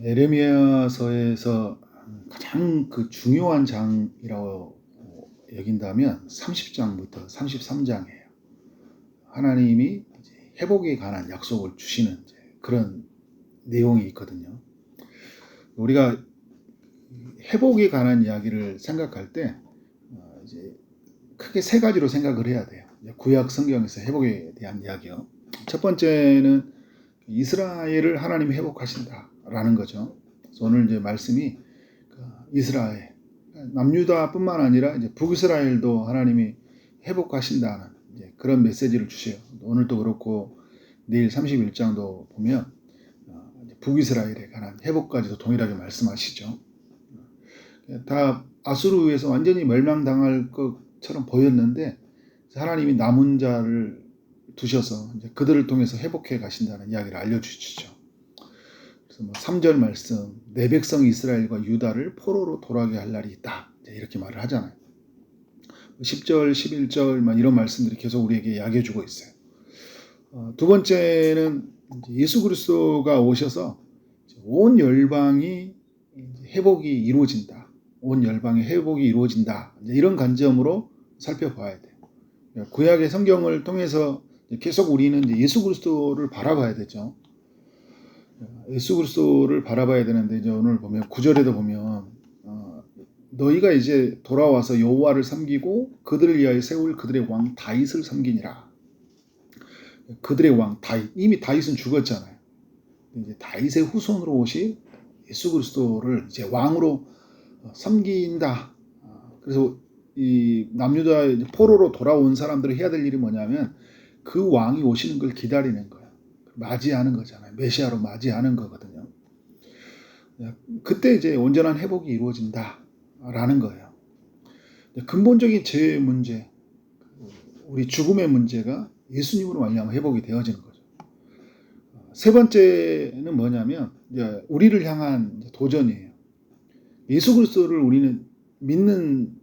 에레미야서에서 가장 그 중요한 장이라고 여긴다면 30장부터 33장이에요. 하나님이 회복에 관한 약속을 주시는 그런 내용이 있거든요. 우리가 회복에 관한 이야기를 생각할 때 이제 크게 세 가지로 생각을 해야 돼요. 구약 성경에서 회복에 대한 이야기요. 첫 번째는 이스라엘을 하나님이 회복하신다라는 거죠. 그래서 오늘 이제 말씀이 이스라엘, 남유다뿐만 아니라 이제 북이스라엘도 하나님이 회복하신다는 그런 메시지를 주세요. 오늘도 그렇고 내일 31장도 보면 북이스라엘에 관한 회복까지도 동일하게 말씀하시죠. 다 아수르에 의해서 완전히 멸망당할 것처럼 보였는데 하나님이 남은 자를 두셔서 이제 그들을 통해서 회복해 가신다는 이야기를 알려주시죠. 그래서 3절 말씀, 내 백성 이스라엘과 유다를 포로로 돌아가게 할 날이 있다, 이렇게 말을 하잖아요. 10절, 11절 이런 말씀들이 계속 우리에게 이야기해 주고 있어요. 두 번째는 예수 그리스도가 오셔서 온 열방이 회복이 이루어진다. 온 열방의 회복이 이루어진다. 이런 관점으로 살펴봐야 돼요. 구약의 성경을 통해서 계속 우리는 예수 그리스도를 바라봐야 되죠. 예수 그리스도를 바라봐야 되는데 이제 오늘 보면 9절에도 보면 너희가 이제 돌아와서 여호와를 섬기고 그들을 위하여 세울 그들의 왕 다윗을 섬기니라. 그들의 왕 다윗, 이미 다윗은 죽었잖아요. 이제 다윗의 후손으로 오신 예수 그리스도를 이제 왕으로 섬긴다. 그래서 이 남유다 포로로 돌아온 사람들이 해야 될 일이 뭐냐면 그 왕이 오시는 걸 기다리는 거예요. 맞이하는 거잖아요. 메시아로 맞이하는 거거든요. 그때 이제 온전한 회복이 이루어진다라는 거예요. 근본적인 죄의 문제, 우리 죽음의 문제가 예수님으로 말미암아 회복이 되어지는 거죠. 세 번째는 뭐냐면 우리를 향한 도전이에요. 예수 그리스도를 우리는 믿는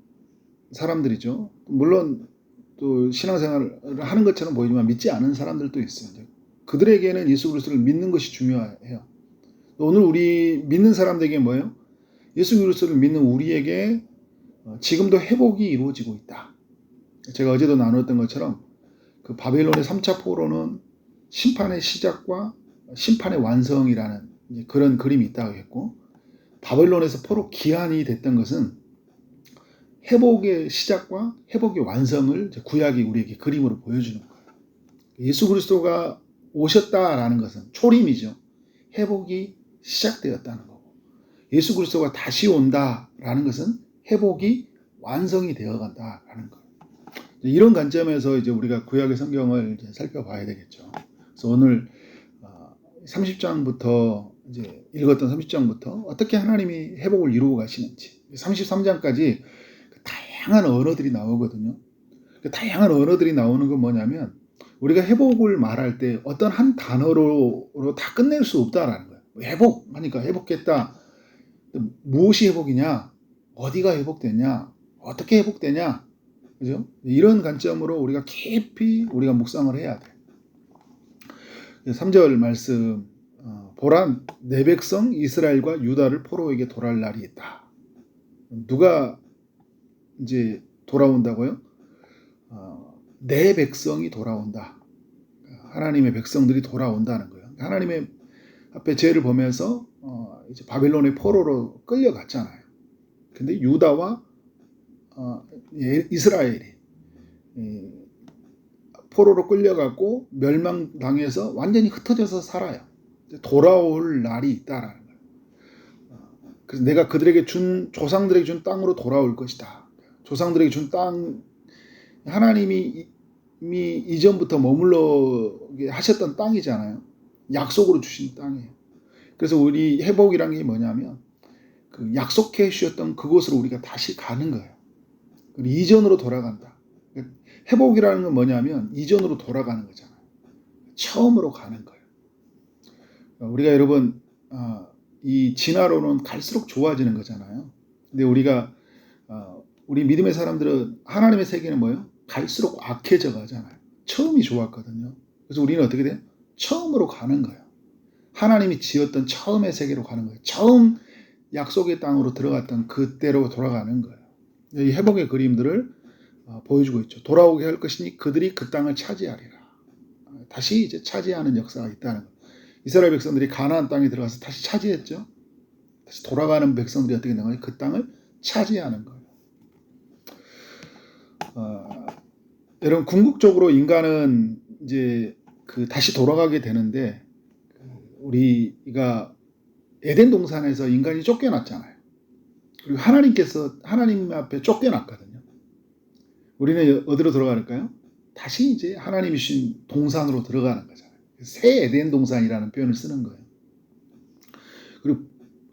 사람들이죠. 물론 또 신앙생활을 하는 것처럼 보이지만 믿지 않은 사람들도 있어요. 그들에게는 예수 그리스도를 믿는 것이 중요해요. 오늘 우리 믿는 사람들에게 뭐예요? 예수 그리스도를 믿는 우리에게 지금도 회복이 이루어지고 있다. 제가 어제도 나눴던 것처럼 그 바벨론의 3차 포로는 심판의 시작과 심판의 완성이라는 그런 그림이 있다고 했고, 바벨론에서 포로 기한이 됐던 것은 회복의 시작과 회복의 완성을 구약이 우리에게 그림으로 보여주는 거예요. 예수 그리스도가 오셨다라는 것은 초림이죠. 회복이 시작되었다는 거고, 예수 그리스도가 다시 온다라는 것은 회복이 완성이 되어간다라는 거예요. 이런 관점에서 이제 우리가 구약의 성경을 이제 살펴봐야 되겠죠. 그래서 오늘 30장부터 이제 읽었던 30장부터 어떻게 하나님이 회복을 이루고 가시는지 33장까지 다양한 언어들이 나오거든요. 그 다양한 언어들이 나오는 건 뭐냐면 우리가 회복을 말할 때 어떤 한 단어로 다 끝낼 수 없다라는 거예요. 회복하니까 회복했다. 무엇이 회복이냐? 어디가 회복되냐? 어떻게 회복되냐? 그죠? 이런 관점으로 우리가 깊이 우리가 묵상을 해야 돼. 3절 말씀, 보라 내 백성 이스라엘과 유다를 포로에게 돌아올 날이 있다. 누가 이제 돌아온다고요? 내 백성이 돌아온다. 하나님의 백성들이 돌아온다는 거예요. 하나님의 앞에 죄를 보면서 이제 바벨론의 포로로 끌려갔잖아요. 근데 유다와 이스라엘이 포로로 끌려갔고 멸망당해서 완전히 흩어져서 살아요. 돌아올 날이 있다라는 거예요. 그래서 내가 그들에게 준 조상들에게 준 땅으로 돌아올 것이다. 조상들에게 준 땅, 하나님이 이미 이전부터 머물러 하셨던 땅이잖아요. 약속으로 주신 땅이에요. 그래서 우리 회복이란 게 뭐냐면 그 약속해 주셨던 그곳으로 우리가 다시 가는 거예요. 이전으로 돌아간다. 회복이라는 건 뭐냐면 이전으로 돌아가는 거잖아요. 처음으로 가는 거예요. 우리가 여러분 이 진화로는 갈수록 좋아지는 거잖아요. 근데 우리가 우리 믿음의 사람들은 하나님의 세계는 뭐예요? 갈수록 악해져 가잖아요. 처음이 좋았거든요. 그래서 우리는 어떻게 돼요? 처음으로 가는 거예요. 하나님이 지었던 처음의 세계로 가는 거예요. 처음 약속의 땅으로 들어갔던 그때로 돌아가는 거예요. 이 회복의 그림들을 보여주고 있죠. 돌아오게 할 것이니 그들이 그 땅을 차지하리라. 다시 이제 차지하는 역사가 있다는 거예요. 이스라엘 백성들이 가나안 땅에 들어가서 다시 차지했죠. 다시 돌아가는 백성들이 어떻게 되는 거예요? 그 땅을 차지하는 거예요. 여러분, 궁극적으로 인간은 이제 다시 돌아가게 되는데, 우리가 에덴 동산에서 인간이 쫓겨났잖아요. 그리고 하나님 앞에 쫓겨났거든요. 우리는 어디로 들어갈까요? 다시 이제 하나님이 주신 동산으로 들어가는 거잖아요. 새 에덴 동산이라는 표현을 쓰는 거예요. 그리고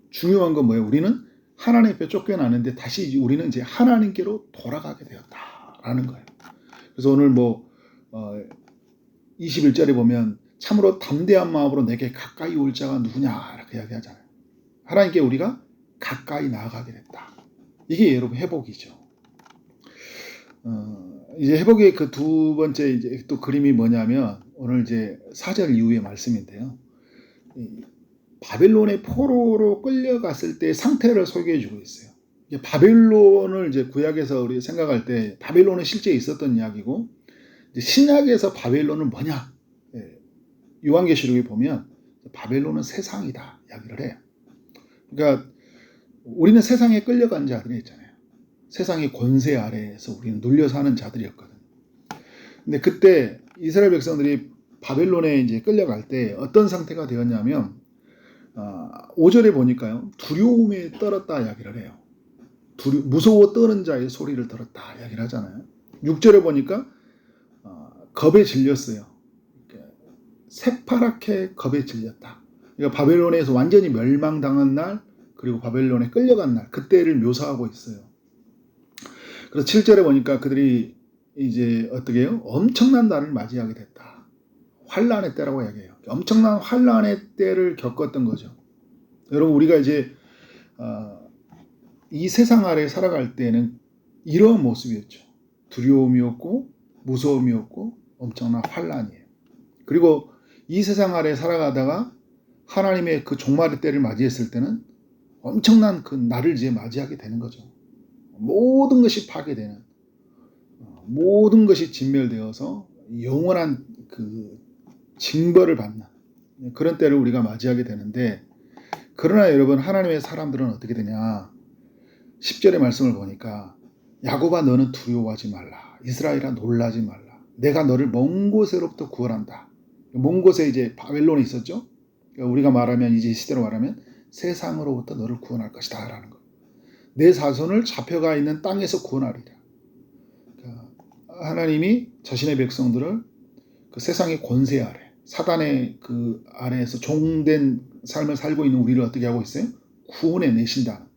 중요한 건 뭐예요? 우리는 하나님 앞에 쫓겨나는데 다시 우리는 이제 하나님께로 돌아가게 되었다라는 거예요. 그래서 오늘 21절에 보면 참으로 담대한 마음으로 내게 가까이 올 자가 누구냐 이렇게 이야기하잖아요. 하나님께 우리가 가까이 나아가게 됐다. 이게 여러분 회복이죠. 이제 회복의 그 두 번째 이제 또 그림이 뭐냐면 오늘 이제 4절 이후의 말씀인데요. 바벨론의 포로로 끌려갔을 때 상태를 소개해 주고 있어요. 바벨론을 이제 구약에서 우리 생각할 때 바벨론은 실제 있었던 이야기고, 이제 신약에서 바벨론은 뭐냐? 요한계시록에 보면 바벨론은 세상이다 이야기를 해요. 그러니까 우리는 세상에 끌려간 자들이 있잖아요. 세상의 권세 아래에서 우리는 눌려 사는 자들이었거든요. 근데 그때 이스라엘 백성들이 바벨론에 이제 끌려갈 때 어떤 상태가 되었냐면 5절에 보니까요, 두려움에 떨었다 이야기를 해요. 무서워 떠는 자의 소리를 들었다 이야기를 하잖아요. 6절에 보니까 겁에 질렸어요. 새파랗게 겁에 질렸다. 그러니까 바벨론에서 완전히 멸망당한 날, 그리고 바벨론에 끌려간 날, 그때를 묘사하고 있어요. 그래서 7절에 보니까 그들이 이제 어떻게 해요? 엄청난 날을 맞이하게 됐다. 환란의 때라고 이야기해요. 엄청난 환란의 때를 겪었던 거죠. 여러분, 우리가 이제 이 세상 아래 살아갈 때는 이런 모습이었죠. 두려움이었고 무서움이었고 엄청난 환란이에요. 그리고 이 세상 아래 살아가다가 하나님의 그 종말의 때를 맞이했을 때는 엄청난 그 날을 이제 맞이하게 되는 거죠. 모든 것이 파괴되는, 모든 것이 진멸되어서 영원한 그 징벌을 받는 그런 때를 우리가 맞이하게 되는데, 그러나 여러분, 하나님의 사람들은 어떻게 되냐? 10절의 말씀을 보니까 야곱아 너는 두려워하지 말라. 이스라엘아 놀라지 말라. 내가 너를 먼 곳으로부터 구원한다. 먼 곳에 이제 바벨론이 있었죠. 그러니까 우리가 말하면 이제 시대로 말하면 세상으로부터 너를 구원할 것이다 라는 거. 내 자손을 잡혀가 있는 땅에서 구원하리라. 그러니까 하나님이 자신의 백성들을 그 세상의 권세 아래, 사단의 그 아래에서 종된 삶을 살고 있는 우리를 어떻게 하고 있어요? 구원해 내신다.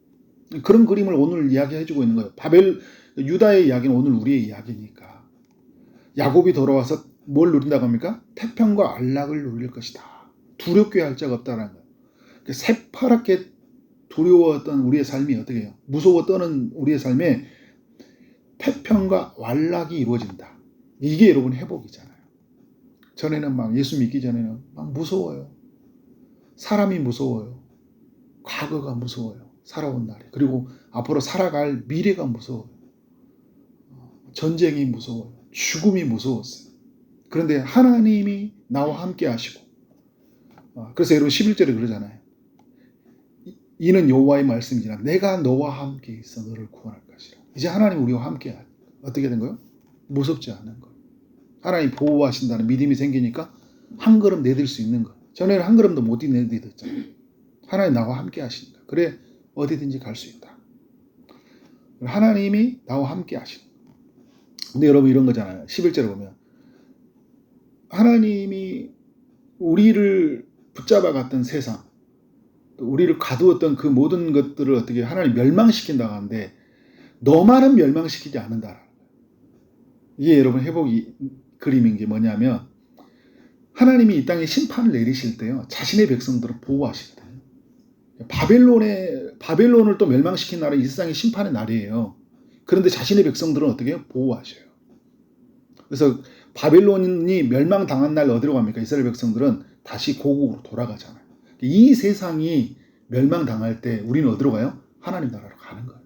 그런 그림을 오늘 이야기해주고 있는 거예요. 유다의 이야기는 오늘 우리의 이야기니까. 야곱이 돌아와서 뭘 누린다고 합니까? 태평과 안락을 누릴 것이다. 두렵게 할 자가 없다는 거예요. 새파랗게 두려웠던 우리의 삶이 어떻게 해요? 무서워 떠는 우리의 삶에 태평과 안락이 이루어진다. 이게 여러분 회복이잖아요. 전에는 막 예수 믿기 전에는 막 무서워요. 사람이 무서워요. 과거가 무서워요. 살아온 날이. 그리고 앞으로 살아갈 미래가 무서워요. 전쟁이 무서워요. 죽음이 무서웠어요. 그런데 하나님이 나와 함께 하시고, 그래서 여러분 11절에 그러잖아요. 이는 여호와의 말씀이지라 내가 너와 함께 있어 너를 구원할 것이라. 이제 하나님 우리와 함께 어떻게 된 거예요? 무섭지 않은 거예요. 하나님 보호하신다는 믿음이 생기니까 한 걸음 내딜 수 있는 거예요. 전에는 한 걸음도 못 내디뎠잖아요. 하나님 나와 함께 하시니까. 그래 어디든지 갈 수 있다. 하나님이 나와 함께 하시는 거예요. 근데 여러분 이런 거잖아요. 11절에 보면 하나님이 우리를 붙잡아 갔던 세상, 우리를 가두었던 그 모든 것들을 어떻게 하나님 멸망시킨다고 하는데 너만은 멸망시키지 않는다. 이게 여러분 회복이 그림인 게 뭐냐면, 하나님이 이 땅에 심판을 내리실 때요, 자신의 백성들을 보호하시거든요. 바벨론을 또 멸망시킨 날은 이 세상의 심판의 날이에요. 그런데 자신의 백성들은 어떻게 해요? 보호하셔요. 그래서 바벨론이 멸망당한 날 어디로 갑니까? 이스라엘 백성들은 다시 고국으로 돌아가잖아요. 이 세상이 멸망당할 때 우리는 어디로 가요? 하나님 나라로 가는 거예요.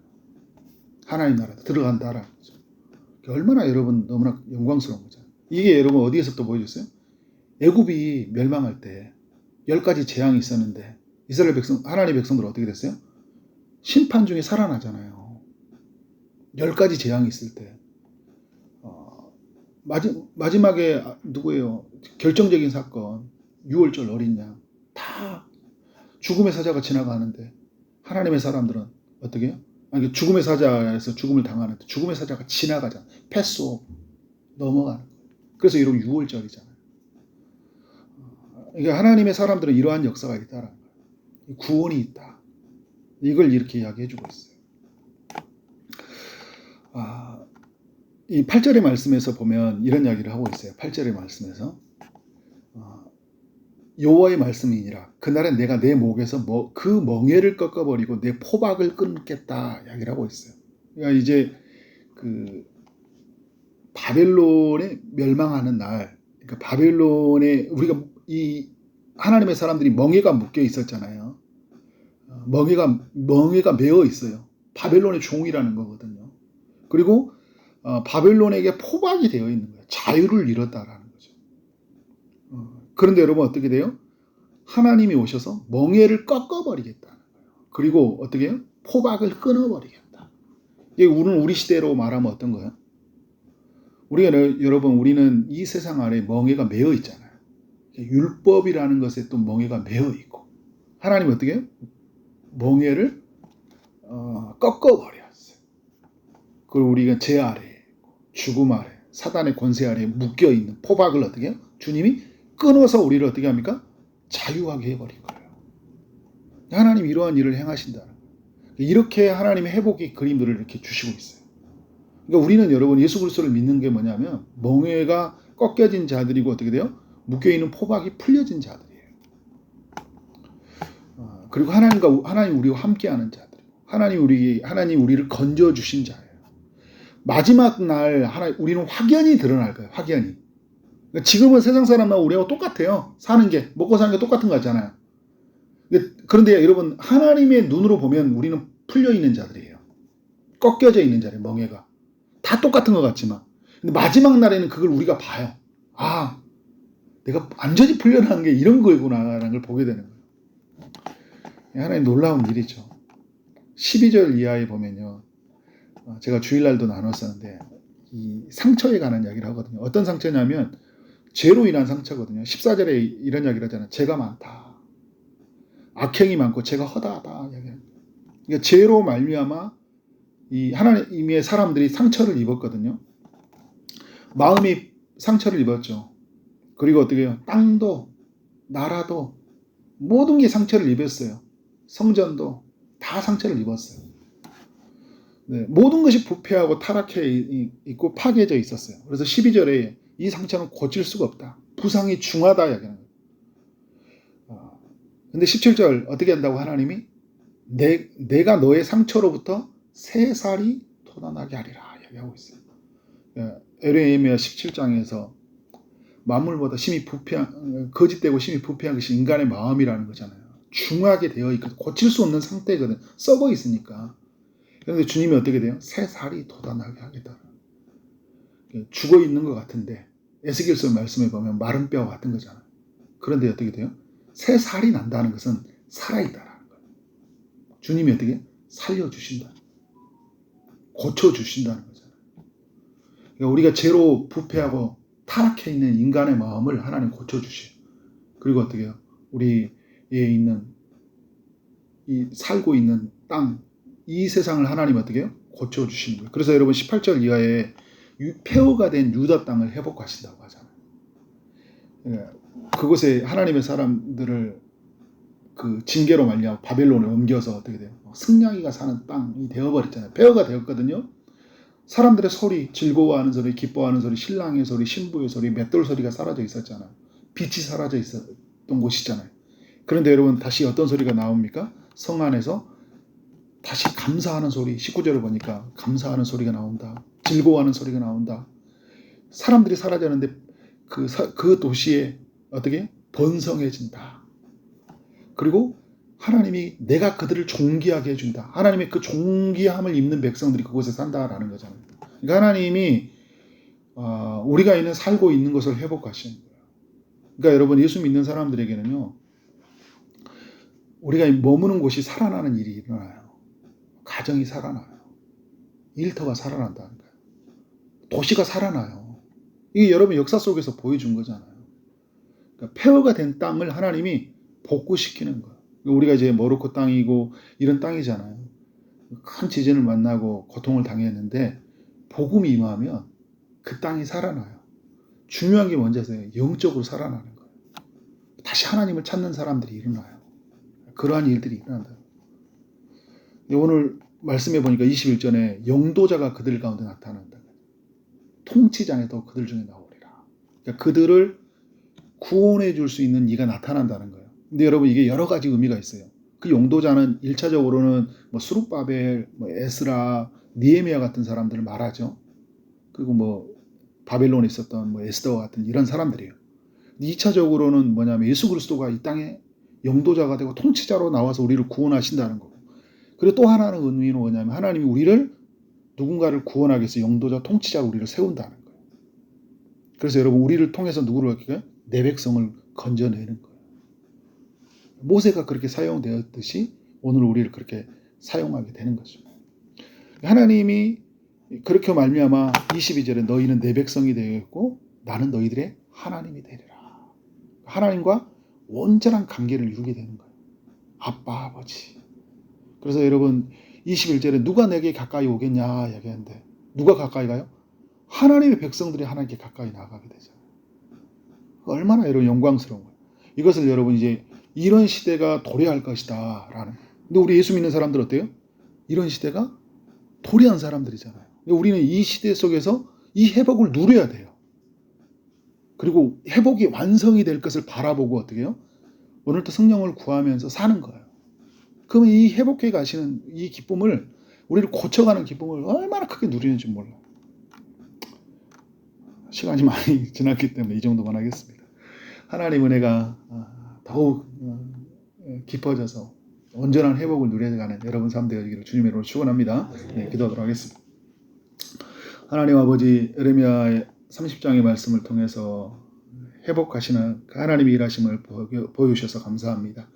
하나님 나라로 들어간다라는 거죠. 얼마나 여러분 너무나 영광스러운 거죠. 이게 여러분 어디에서 또 보여줬어요? 애굽이 멸망할 때 10가지 재앙이 있었는데 이스라엘 백성, 하나님의 백성들은 어떻게 됐어요? 심판 중에 살아나잖아요. 10가지 재앙이 있을 때 마지막에 누구예요? 결정적인 사건, 6월절 어린 양, 다 죽음의 사자가 지나가는데 하나님의 사람들은 어떻게 해요? 아니, 죽음의 사자에서 죽음을 당하는데 죽음의 사자가 지나가잖아. 패스오브, 넘어가는 거예요. 그래서 이런 6월절이잖아요. 그러니까 하나님의 사람들은 이러한 역사가 있다라는 거예요. 구원이 있다. 이걸 이렇게 이야기해주고 있어요. 이 8절의 말씀에서 보면 이런 이야기를 하고 있어요. 8절의 말씀에서 여호와의 말씀이니라. 그날엔 내가 내 목에서 그 멍에를 꺾어버리고 내 포박을 끊겠다 이야기를 하고 있어요. 그러니까 이제 그 바벨론에 멸망하는 날, 그러니까 바벨론에 우리가 이 하나님의 사람들이 멍에가 묶여 있었잖아요. 멍에가 매어 있어요. 바벨론의 종이라는 거거든요. 그리고 바벨론에게 포박이 되어 있는 거예요. 자유를 잃었다라는 거죠. 그런데 여러분 어떻게 돼요? 하나님이 오셔서 멍에를 꺾어버리겠다는 거예요. 그리고 어떻게 해요? 포박을 끊어버리겠다. 이게 우리 시대로 말하면 어떤 거예요? 여러분 우리는 이 세상 아래 멍에가 매어 있잖아요. 율법이라는 것에 또 멍에가 매어 있고 하나님이 어떻게 해요? 멍에를 꺾어버렸어요. 그리고 우리가 죄 아래, 죽음 아래, 사단의 권세 아래 묶여있는 포박을 어떻게 해요? 주님이 끊어서 우리를 어떻게 합니까? 자유하게 해버린 거예요. 하나님이 이러한 일을 행하신다는 거예요. 이렇게 하나님의 회복의 그림들을 이렇게 주시고 있어요. 그러니까 우리는 여러분 예수 그리스도를 믿는 게 뭐냐면 멍에가 꺾여진 자들이고 어떻게 돼요? 묶여있는 포박이 풀려진 자들이에요. 그리고 하나님 우리와 함께하는 자들, 하나님 우리를 건져 주신 자예요. 마지막 날 우리는 확연히 드러날 거예요. 확연히. 그러니까 지금은 세상 사람하고 우리하고 똑같아요. 사는 게 먹고 사는 게 똑같은 거 같잖아요. 그런데 여러분 하나님의 눈으로 보면 우리는 풀려 있는 자들이에요. 꺾여져 있는 자들이에요. 멍에가 다 똑같은 것 같지만, 근데 마지막 날에는 그걸 우리가 봐요. 아, 내가 완전히 풀려나는 게 이런 거구나라는 걸 보게 되는 거예요. 하나님 놀라운 일이죠. 12절 이하에 보면요, 제가 주일날도 나눴었는데 이 상처에 관한 이야기를 하거든요. 어떤 상처냐면 죄로 인한 상처거든요. 14절에 이런 이야기를 하잖아요. 죄가 많다, 악행이 많고 죄가 허다하다. 그러니까 죄로 말미암아 이 하나님의 사람들이 상처를 입었거든요. 마음이 상처를 입었죠. 그리고 어떻게 해요? 땅도 나라도 모든 게 상처를 입었어요. 성전도 다 상처를 입었어요. 네, 모든 것이 부패하고 타락해 있고 파괴져 있었어요. 그래서 12절에 이 상처는 고칠 수가 없다. 부상이 중하다 이야기하는 거예요. 근데 17절 어떻게 한다고 하나님이? 내가 너의 상처로부터 새 살이 돋아나게 하리라 이야기하고 있어요. 에레미야 17장에서 만물보다 심히 거짓되고 심히 부패한 것이 인간의 마음이라는 거잖아요. 중하게 되어 있거든. 고칠 수 없는 상태거든. 썩어 있으니까. 그런데 주님이 어떻게 돼요? 새 살이 돋아나게 하겠다. 죽어 있는 것 같은데 에스겔서 말씀에 보면 마른 뼈와 같은 거잖아요. 그런데 어떻게 돼요? 새 살이 난다는 것은 살아있다라는 거예요. 주님이 어떻게 살려주신다, 고쳐주신다는 거잖아요. 그러니까 우리가 죄로 부패하고 타락해 있는 인간의 마음을 하나님 고쳐주시고, 그리고 어떻게 해요? 우리에 있는 살고 있는 땅, 이 세상을 하나님 어떻게 해요? 고쳐주시는 거예요. 그래서 여러분 18절 이하에 폐허가 된 유다 땅을 회복하신다고 하잖아요. 그곳에 하나님의 사람들을 그 징계로 말미암아 바벨론에 옮겨서 어떻게 돼요? 승냥이가 사는 땅이 되어버렸잖아요. 폐허가 되었거든요. 사람들의 소리, 즐거워하는 소리, 기뻐하는 소리, 신랑의 소리, 신부의 소리, 맷돌 소리가 사라져 있었잖아요. 빛이 사라져 있었던 곳이잖아요. 그런데 여러분 다시 어떤 소리가 나옵니까? 성 안에서 다시 감사하는 소리, 19절을 보니까 감사하는 소리가 나온다. 즐거워하는 소리가 나온다. 사람들이 사라졌는데 그 도시에 어떻게 번성해진다. 그리고 하나님이 내가 그들을 존귀하게 해준다. 하나님의 그 존귀함을 입는 백성들이 그곳에 산다라는 거잖아요. 그러니까 하나님이 우리가 살고 있는 것을 회복하시는 거예요. 그러니까 여러분, 예수 믿는 사람들에게는요, 우리가 머무는 곳이 살아나는 일이 일어나요. 가정이 살아나요. 일터가 살아난다는 거예요. 도시가 살아나요. 이게 여러분 역사 속에서 보여준 거잖아요. 그러니까 폐허가 된 땅을 하나님이 복구시키는 거예요. 우리가 이제 모로코 땅이고 이런 땅이잖아요. 큰 지진을 만나고 고통을 당했는데 복음이 임하면 그 땅이 살아나요. 중요한 게 뭔지 아세요? 영적으로 살아나는 거예요. 다시 하나님을 찾는 사람들이 일어나요. 그러한 일들이 일어난다. 오늘 말씀해 보니까 21절에 영도자가 그들 가운데 나타난다. 통치자에도 그들 중에 나오리라. 그러니까 그들을 구원해 줄 수 있는 이가 나타난다는 거예요. 근데 여러분, 이게 여러 가지 의미가 있어요. 그 용도자는 1차적으로는 수룹바벨, 에스라, 니에미야 같은 사람들을 말하죠. 그리고 바벨론에 있었던 에스더와 같은 이런 사람들이에요. 2차적으로는 뭐냐면 예수 그리스도가 이 땅에 영도자가 되고 통치자로 나와서 우리를 구원하신다는 거고. 그리고 또 하나는 의미는 뭐냐면 하나님이 우리를 누군가를 구원하기 위해서 영도자, 통치자로 우리를 세운다는 거예요. 그래서 여러분, 우리를 통해서 누구를 얻게? 내 백성을 건져내는 거예요. 모세가 그렇게 사용되었듯이 오늘 우리를 그렇게 사용하게 되는 거죠. 하나님이 그렇게 말미암아 22절에 너희는 내 백성이 되었고 나는 너희들의 하나님이 되리라. 하나님과 온전한 관계를 이루게 되는 거예요. 아빠, 아버지. 그래서 여러분, 21절에 누가 내게 가까이 오겠냐 얘기하는데 누가 가까이 가요? 하나님의 백성들이 하나님께 가까이 나가게 되잖아요. 얼마나 여러분 영광스러운 거예요. 이것을 여러분 이제 이런 시대가 도래할 것이다 라는. 근데 우리 예수 믿는 사람들 어때요? 이런 시대가 도래한 사람들이잖아요. 우리는 이 시대 속에서 이 회복을 누려야 돼요. 그리고 회복이 완성이 될 것을 바라보고 어떻게 해요? 오늘도 성령을 구하면서 사는 거예요. 그러면 이 회복해 가시는 이 기쁨을, 우리를 고쳐가는 기쁨을 얼마나 크게 누리는지 몰라요. 시간이 많이 지났기 때문에 이 정도만 하겠습니다. 하나님 은혜가 더욱 깊어져서 온전한 회복을 누려가는 여러분 삶 되어지기를 주님의 이름으로 축원합니다. 네, 기도하도록 하겠습니다. 하나님 아버지, 예레미야의 30장의 말씀을 통해서 회복하시는 그 하나님의 일하심을 보여주셔서 감사합니다.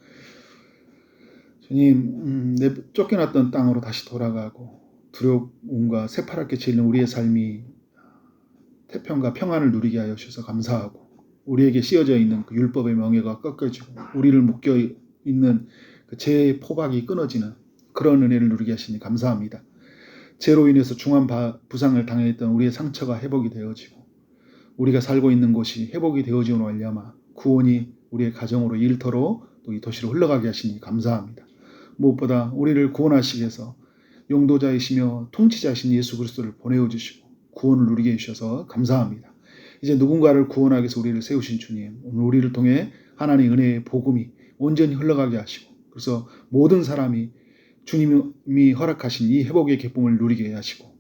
주님, 내 쫓겨났던 땅으로 다시 돌아가고 두려움과 새파랗게 질린 우리의 삶이 태평과 평안을 누리게 하여 주셔서 감사하고, 우리에게 씌어져 있는 그 율법의 명예가 꺾여지고 우리를 묶여 있는 그 죄의 포박이 끊어지는 그런 은혜를 누리게 하시니 감사합니다. 죄로 인해서 중한 부상을 당했던 우리의 상처가 회복이 되어지고 우리가 살고 있는 곳이 회복이 되어지고 말미암아 구원이 우리의 가정으로, 일터로, 또 이 도시로 흘러가게 하시니 감사합니다. 무엇보다 우리를 구원하시기 위해서 용도자이시며 통치자이신 예수 그리스도를 보내어 주시고 구원을 누리게 해주셔서 감사합니다. 이제 누군가를 구원하기 위해서 우리를 세우신 주님, 오늘 우리를 통해 하나님의 은혜의 복음이 온전히 흘러가게 하시고, 그래서 모든 사람이 주님이 허락하신 이 회복의 기쁨을 누리게 하시고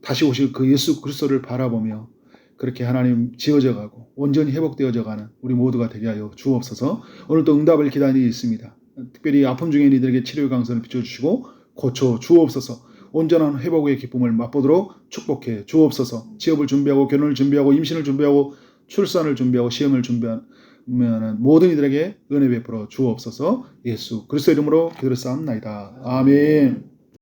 다시 오실 그 예수 그리스도를 바라보며 그렇게 하나님 지어져 가고 온전히 회복되어져 가는 우리 모두가 되게 하여 주옵소서. 오늘도 응답을 기다리고 있습니다. 특별히 아픔 중에 이들에게 치료의 강선을 비춰주시고 고쳐 주옵소서. 온전한 회복의 기쁨을 맛보도록 축복해 주옵소서. 취업을 준비하고 결혼을 준비하고 임신을 준비하고 출산을 준비하고 시험을 준비하는 모든 이들에게 은혜 베풀어 주옵소서. 예수 그리스도 이름으로 기도를 쌓옵나이다. 아멘.